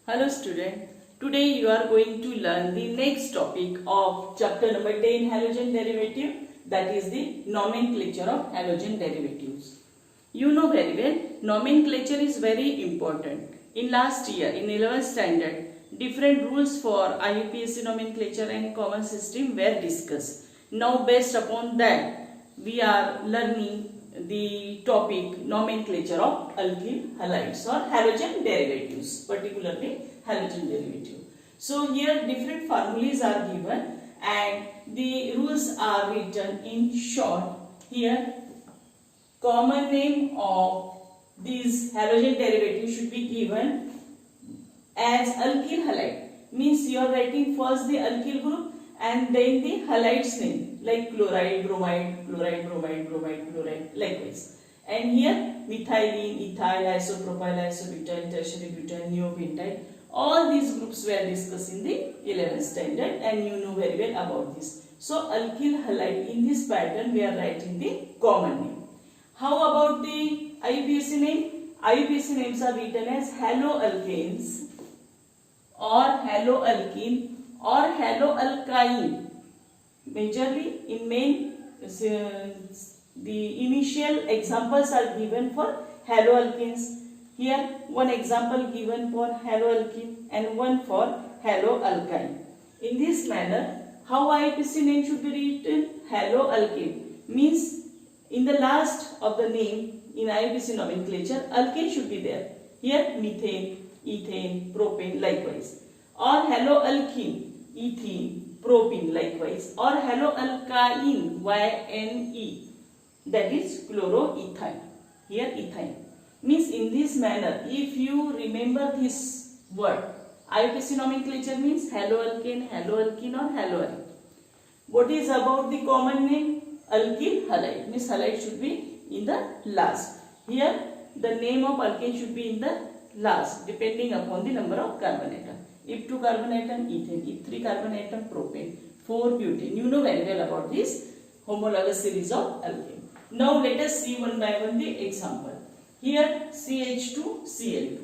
Hello student, today you are going to learn the next topic of chapter number 10 halogen derivative, that is the nomenclature of halogen derivatives. You know very well, nomenclature is very important. In last year, in 11th standard, different rules for IUPAC nomenclature and common system were discussed. Now based upon that, we are learning the topic nomenclature of alkyl halides or halogen derivatives, particularly halogen derivative. So here different formulas are given and the rules are written in short. Here common name of these halogen derivatives should be given as alkyl halide. Means you are writing first the alkyl group and then the halides name like chloride, bromide, chloride, bromide, bromide, chloride, likewise. And here methylene, ethyl, isopropyl, isobutyl, tertiary butyl, neopentyl. All these groups were discussed in the 11th standard and you know very well about this. So alkyl halide, in this pattern we are writing the common name. How about the IUPAC name? IUPAC names are written as haloalkanes or haloalkene or haloalkyne. Majorly in main the initial examples are given for haloalkanes. Here one example given for haloalkene and one for haloalkyne. In this manner, how IUPAC name should be written? Haloalkane means in the last of the name in IUPAC nomenclature, alkane should be there. Here methane, ethane, propane, likewise. Or haloalkene, ethene, propene, likewise. Or haloalkyne, YNE, that is chloroethyl. Here ethyne. Means in this manner, if you remember this word, IUPAC nomenclature means haloalkane, haloalkene or haloalkene. What is about the common name? Alkyl halide. Means halide should be in the last. Here the name of alkane should be in the last depending upon the number of carbon atom. If 2 carbon atom, ethane. If 3 carbon atom, propane. 4 butane. You know very well about this homologous series of alkane. Now let us see one by one the example. Here CH2, Cl2.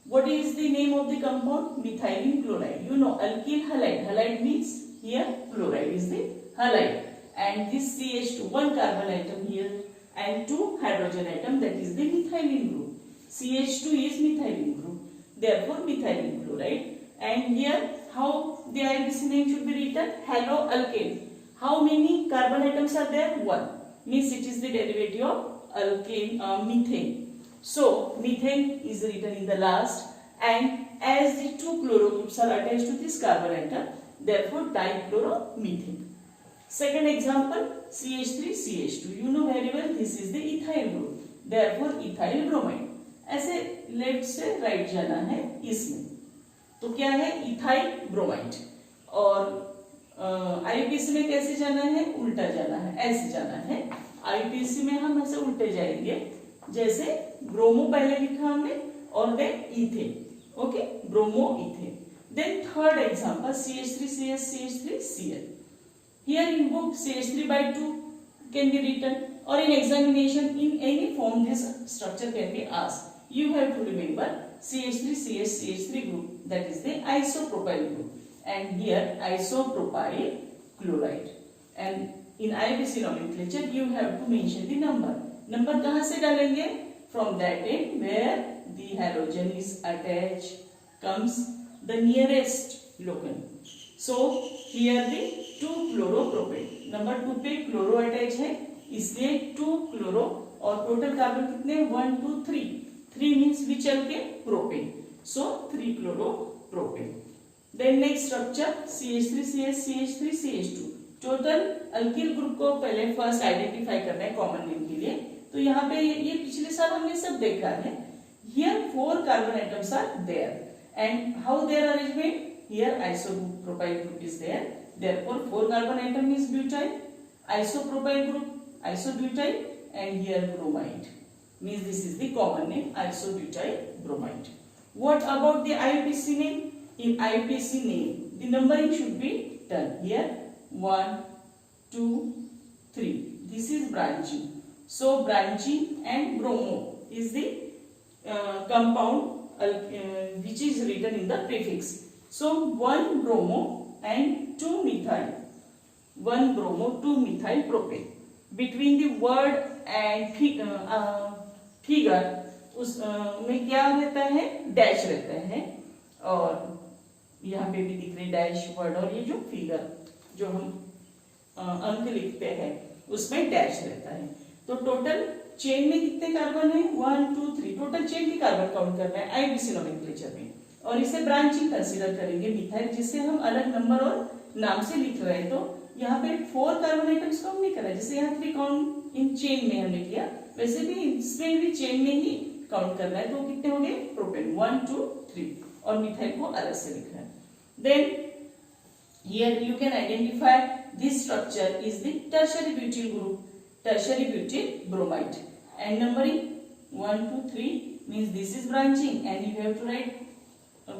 What is the name of the compound? Methylene chloride. You know alkyl halide. Halide means here chloride is the halide. And this CH2, 1 carbon atom here and 2 hydrogen atom, that is the methylene group. CH2 is methylene group. Therefore methylene chloride. And here how the IUPAC name should be written? Haloalkane. How many carbon atoms are there? 1. Means it is the derivative of alkane, methane. So methane is written in the last and as the 2 chloro groups are attached to this carbon atom, therefore dichloromethane. Second example, CH3, CH2. You know very well this is the ethyl group. Therefore ethyl bromide. ऐसे left से right जाना है इसमें. तो क्या है? Ethyl bromide. और IUPAC में कैसे जाना है? उल्टा जाना है, ऐसे जाना है. IUPAC में हम ऐसे उल्टे जाएंगे. जैसे ब्रोमो पहले लिखा हमने और then ethane. Okay, bromo ethane. Then third example CH3, CS, CH3, Cl. Here in book CH3 by 2 can be written or in examination in any form this structure can be asked. You have to remember CH3, CS, CH3 group, that is the isopropyl group, and here isopropyl chloride. And in IUPAC nomenclature you have to mention the number. Number कहाँ से डालेंगे? From that end where the halogen is attached comes the nearest locus. So here the 2 chloropropane. Number 2 पे chloro attach है इसलिए 2 chloro और total carbon कितने? 1, 2, 3. 3 means which alkane? Propane. So 3 chloropropane. Then next structure CH3, CS, CH3, CH2. Total alkyl group को पहले first identify करना है common name के लिए. तो यहाँ पे ये पिछले साल हमने सब देखा है. Here 4 carbon atoms are there and how their arrangement? Here isopropyl group is there. Therefore 4 carbon atom is butyl, isopropyl group, isobutyl, and here bromide. Means this is the common name, isobutyl bromide. What about the IUPAC name? In IUPAC name, the numbering should be done. Here 1, 2, 3. This is branching. So branching and bromo is the compound which is written in the prefix. So 1 bromo and 2 methyl, 1 bromo 2 methyl propane. Between the word and figure उस में क्या रहता है, dash रहता है, और यहाँ पे भी दिख रही डैश वर्ड, और ये जो फिगर जो हम अंक लिखते हैं उसमें डैश रहता है। तो टोटल चेन में कितने कार्बन है, 1 2 3, टोटल चेन की कार्बन काउंट करना है आईबीसी नोमेनक्लेचर में, और इसे ब्रांचिंग कंसीडर करेंगे मिथाइल, जिसे हम अलग नंबर और नाम से लिख रहे हैं। तो यहाँ पे 4 कार्बन आइटम्स काउंट नहीं करा, जैसे यहाँ 3 काउंट इन चेन में हमने किया, वैसे भी इसमें भी चेन में ही काउंट करना है। तो कितने हो गए, प्रोपेन 1 2 3, और मिथाइल को अलग से लिखना है। Then here you can identify this structure is the tertiary butyl group, tertiary butyl bromide, and numbering 1 2 3 means this is branching and you have to write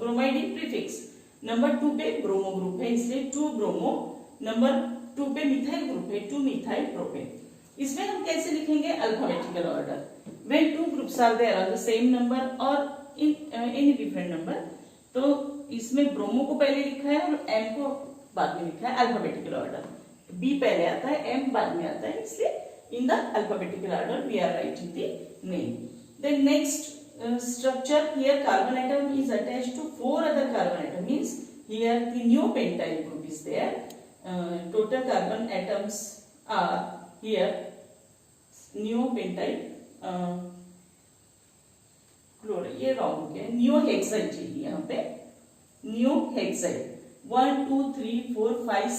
bromide in prefix. Number 2 पे bromo group है, इसलिए 2 bromo, number 2 पे methyl group है, 2 methyl propane. इसमें हम कैसे लिखेंगे, alphabetical order, when two groups are there on the same number or in any different number। तो इसमें ब्रोमो को पहले लिखा है और एम को बाद में लिखा है, अल्फाबेटिकल ऑर्डर, बी पहले आता है, एम बाद में आता है, इसलिए in the alphabetical order we are writing the name. Then next structure, here carbon atom is attached to 4 other carbon atom, means here the neopentyl group is there. Total carbon atoms are here neopentyl chloride, ये wrong हो गया, neohexyl चाहिए यहाँ पे, neohexyl 1 2 3 4 5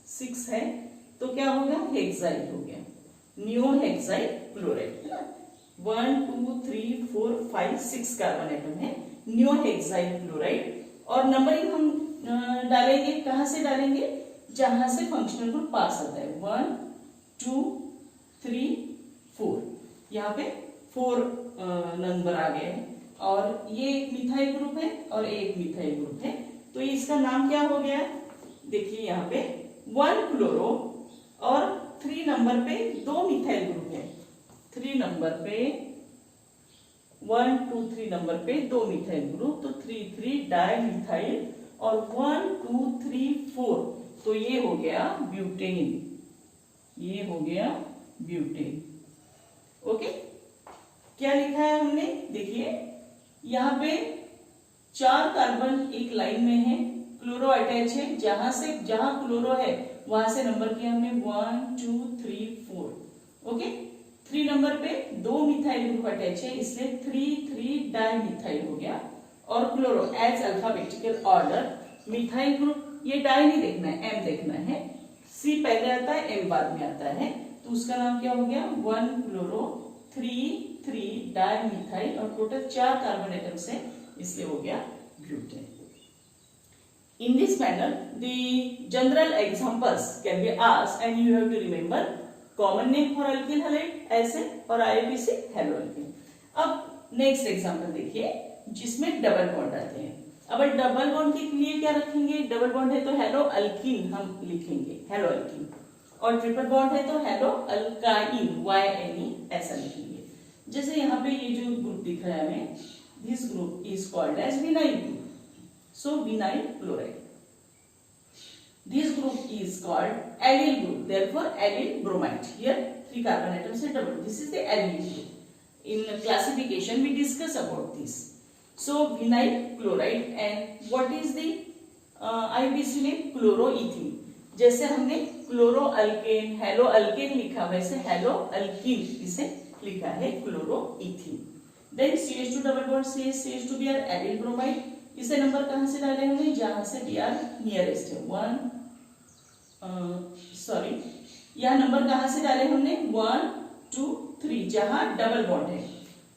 6 है, तो क्या होगा, हेक्साइल हो गया, नियोहेक्साइल क्लोराइड है ना। 1 2 3 4 5 6 कार्बन एटम है, नियोहेक्साइल क्लोराइड, और नंबरिंग हम डालेंगे, कहां से डालेंगे, जहां से फंक्शनल ग्रुप पास आता है, 1 2 3 4, यहाँ पे 4 नंबर आ गए हैं, और ये एक मिथाइल ग्रुप है और एक मिथाइल ग्रुप है। तो इसका नाम क्या हो गया, देखिए यहाँ पे 1 क्लोरो और 3 नंबर पे 2 मिथाइल ग्रुप है, 3 नंबर पे 1 2 3 नंबर पे 2 मिथाइल ग्रुप, तो 3 3 डाई मिथाइल, और 1 2 3 4, तो ये हो गया ब्यूटेन, ये हो गया ब्यूटेन। ओके, क्या लिखा है हमने, देखिए यहाँ पे 4 कार्बन एक लाइन में है, क्लोरो अटैच है, जहां क्लोरो है वहां से नंबर किया हमने 1 2 3 4। ओके, 3 नंबर पे 2 मिथाइल ग्रुप अटैच है, इसलिए 3 3 डाई मिथाइल हो गया, और chloro as alphabetical order, methyl group ये डाई नहीं देखना है, एम देखना है, सी पहले आता है, एम बाद में आता है, तो उसका नाम क्या हो गया, 1 क्लोरो 3 3 डाई मिथाइल, और टोटल 4 कार्बन एटम्स है, इसलिए हो गया butane. In this manner, the general examples can be asked, and you have to remember common name for alkyl halide acid और IUPAC haloalkane। अब नेक्स्ट एग्जांपल देखिए, जिसमें double bond आते हैं। अब डबल बॉन्ड के लिए क्या रखेंगे, डबल बॉन्ड है तो हेलो अल्कीन हम लिखेंगे, हेलो अल्कीन, और ट्रिपल बॉन्ड है तो हेलो अल्काइन, YNE ऐसा लिखेंगे। जैसे यहाँ पे ये जो ग्रुप दिख रहा है हमें, this group is called as vinyl group, so vinyl chloride. This group is called allyl group, therefore allyl bromide. Here 3 carbon atoms are double, this is the allyl group. In classification we discuss about this. So vinyl chloride, and what is the IUPAC name, chloroethene। जैसे हमने chloroalkane हेलोअल्केन लिखा, वैसे हेलोअल्कीन इसे लिखा है chloroethene. Then CH2 double bond CH2 Br allyl bromide, इसे number कहां से डाले हमने, जहां से Br नियरेस्ट है, 1 सॉरी यह नंबर कहां से डाले हमने, 1 2 3, जहां डबल बॉन्ड है,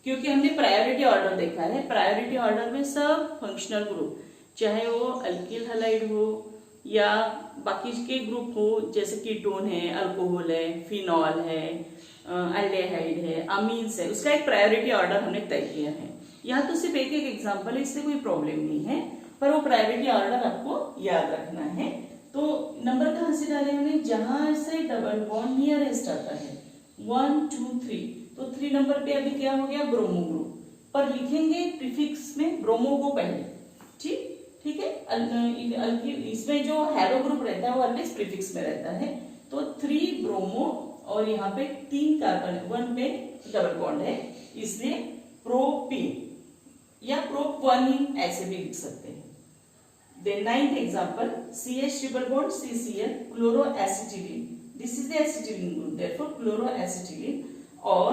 क्योंकि हमने प्रायोरिटी ऑर्डर देखा है, प्रायोरिटी ऑर्डर में सब फंक्शनल ग्रुप, चाहे वो अल्किल हैलाइड हो या बाकी के ग्रुप हो, जैसे कीटोन है, अल्कोहल है, फिनॉल है, एल्डेहाइड है, अमीन्स है, उसका एक प्रायोरिटी ऑर्डर हमने तय किया है। यहाँ तो सिर्फ एक एक एग्जांपल है, इससे कोई प्रॉब्लम नहीं है, पर वो प्रायोरिटी ऑर्डर आपको याद रखना है। तो नंबर कहां से डाले हमने, जहां से डबल बॉन्ड नियरेस्ट आता है, 1 2 3, तो 3 नंबर पे अभी क्या हो गया, ब्रोमो ग्रुप, पर लिखेंगे प्रीफिक्स में ब्रोमो को पहले। ठीक है। इसमें जो हैलो ग्रुप रहता है वो ऑलवेज प्रीफिक्स में रहता है। तो 3 ब्रोमो और यहाँ पे 3 कार्बन, 1 पे डबल बॉन्ड है, इसलिए प्रोपीन या प्रोपनीन ऐसे भी लिख सकते हैं। Then 9th example, CH triple bond CCl chloroacetylene. This is the acetylene group, therefore chloroacetylene। और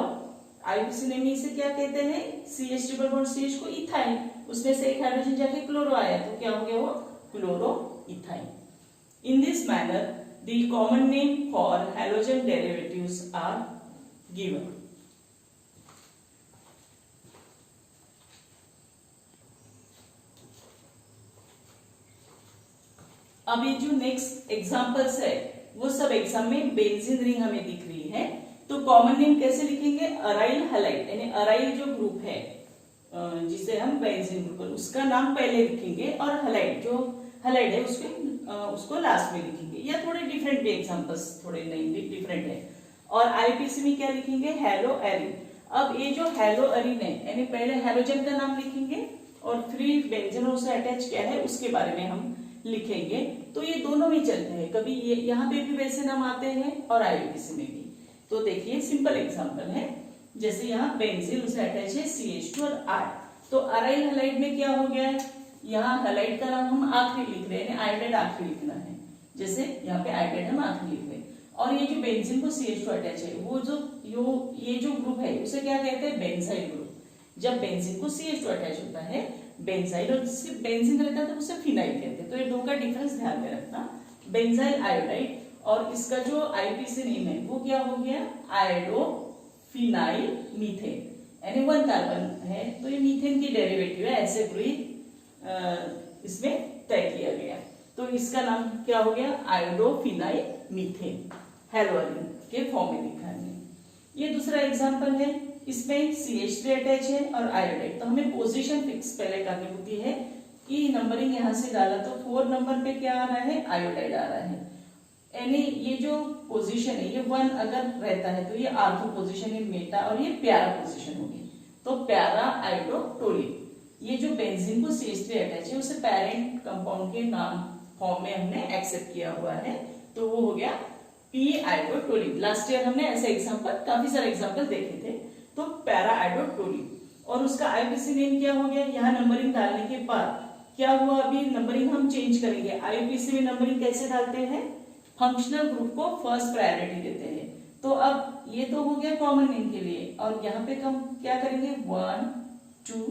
IUPAC ने इसे क्या कहते हैं, CH triple bond CH को इथाइन, उसमें से एक हाइड्रोजन जाके क्लोरो आया तो क्या हो गया वो क्लोरोइथाइन। In this manner, the common name for halogen derivatives are given। अब ये जो नेक्स्ट एग्जांपल्स है वो सब एग्जाम में बेंजीन रिंग हमें दिख रही है, तो कॉमन नेम कैसे लिखेंगे, अराइल हलाइड, यानी अराइल जो ग्रुप है जिसे हम बेंजीन ग्रुप, उसका नाम पहले लिखेंगे और हलाइड जो हलाइड है उसको लास्ट में लिखेंगे। या थोड़े डिफरेंट भी एग्जांपल्स, थोड़े नहीं डिफरेंट है। और आईपीसी में क्या लिखेंगे, हेलो एरिन। अब ये जो हेलो एरिन है यानी पहले हेलोजन का नाम लिखेंगे और 3 बेंजीन उसे अटैच किया है उसके बारे में हम लिखेंगे। तो ये दोनों भी चलते हैं, कभी ये यहाँ पे भी वैसे नाम आते हैं और आईयूपीसी में भी। तो देखिए सिंपल एग्जांपल है, जैसे यहाँ बेंजीन उसे अटैच है CH2 और R, तो अराइल हलाइड में क्या हो गया है, यहाँ हलाइड का नाम हम आखिरी लिख रहे हैं, आयोडाइड आखिरी लिखना है, जैसे यहाँ पे आयोडाइड हम आखिरी लिख रहे हैं। और ये जो बेंजीन को CH2 अटैच है वो ये जो ग्रुप है उसे क्या कहते हैं, बेंजाइल ग्रुप। जब बेंजीन को CH2 अटैच होता है बेंजाइल और सिर्फ बेंजीन रहता है तो उसे फिनाइल कहते हैं। तो ये दो का डिफरेंस ध्यान में रखना, बेंजाइल आयोडाइड, और इसका जो आईपीसी नेम है वो क्या हो गया, आयोडोफिनाइल मीथेन, यानी 1 कार्बन है तो ये मीथेन की डेरिवेटिव है, ऐसे पूरी इसमें तय किया गया। तो इसका नाम क्या हो गया, आयोडोफिनाइल मीथेन, हेलोअरिन के फॉर्म में लिखा है। ये दूसरा एग्जांपल है, इसमें CH3 अटैच है और आयोडाइड, तो हमें पोजीशन फिक्स पहले करनी होती है कि नंबरिंग यहाँ से डाला तो 4 नंबर पे क्या आ रहा है, आयोडाइड आ रहा है, यानी ये जो पोजीशन है ये 1 अगर रहता है तो ये आर्थो पोजीशन है मेटा, और ये प्यारा पोजीशन होगी तो प्यारा आयोडोटोलिन। ये जो बेंजीन को CH3 अटैच है उसे पेरेंट कंपाउंड के नाम फॉर्म में हमने एक्सेप्ट किया हुआ है, तो वो हो गया P आयोडोटोलिन। लास्ट ईयर हमने ऐसे एग्जांपल, काफी सारे एग्जांपल देखे थे, तो पैरा आयोडोटोलिन। और उसका आईपीसी नेम क्या हो गया, यहाँ नंबरिंग डालने के बाद क्या हुआ, अभी नंबरिंग हम चेंज करेंगे। आईपीसी में नंबरिंग कैसे डालते हैं, फंक्शनल ग्रुप को फर्स्ट प्रायोरिटी देते हैं। तो अब ये तो हो गया कॉमन नेम के लिए, और यहाँ पे हम क्या करेंगे, 1 2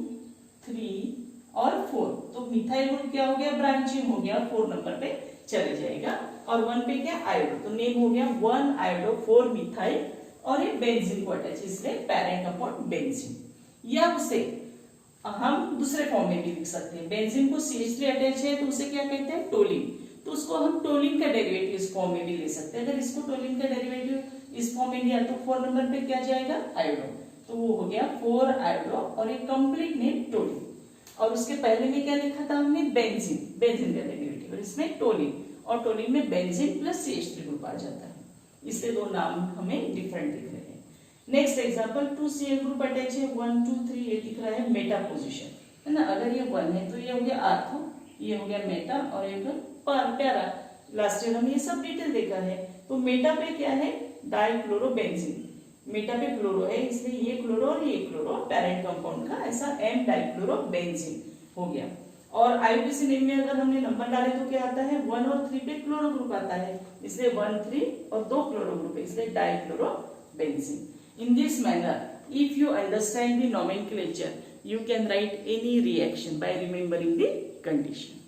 3 और 4, तो मिथाइल ग्रुप क्या हो गया, ब्रांचिंग हो गया, 4 नंबर पे चले जाएगा। और 1 पे क्या, आयोडो, तो नेम हो गया 1 आयोडो 4 मिथाइल, और ये बेंजीन को अटैच, इसलिए पेरेंट कंपाउंड बेंजीन। या उसे हम दूसरे फॉर्म में भी लिख सकते हैं, बेंजीन को CH3 अटैच है तो उसे क्या कहते हैं, टोलिन, तो उसको हम टोलिन का डेरिवेटिव इस फॉर्म में भी ले सकते हैं। अगर इसको टोलिन का डेरिवेटिव इस फॉर्म में लिया तो 4 नंबर पे क्या जाएगा, आयोडो, तो वो हो गया 4 आयोडो और एक कंप्लीट नेम टोलिन। और उसके पहले में क्या लिखा था हमने, बेंजीन, बेंजीन का डेरिवेटिव, और इसमें टोलिन, और टोलिन में बेंजीन प्लस CH3 ग्रुप आ जाता है, इसलिए दो नाम हमें डिफरेंट दिख रहे हैं। Next example, 2Cl group attach है, 1 2 3 ये दिख रहा है मेटा पोजीशन, है ना। अगर ये 1 है तो ये हो गया आर्थो, ये हो गया मेटा, और ये प्यारा। लास्ट ईयर हमने ये सब डिटेल देखा है। तो मेटा पे क्या है, डाइक्लोरोबेंजीन, मेटा पे क्लोरो है इसलिए ये क्लोरो और ये क्लोरो, पेरेंट कंपाउंड का ऐसा M डाइक्लोरोबेंजीन हो गया। और आईयूपीसी नेम में अगर हमने नंबर डाले तो क्या आता है, 1 और 3 पे क्लोरो ग्रुप आता है, इसलिए 1 3 और 2 क्लोरो ग्रुप है, इसलिए dichlorobenzene. In this manner, if you understand the nomenclature, you can write any reaction by remembering the condition.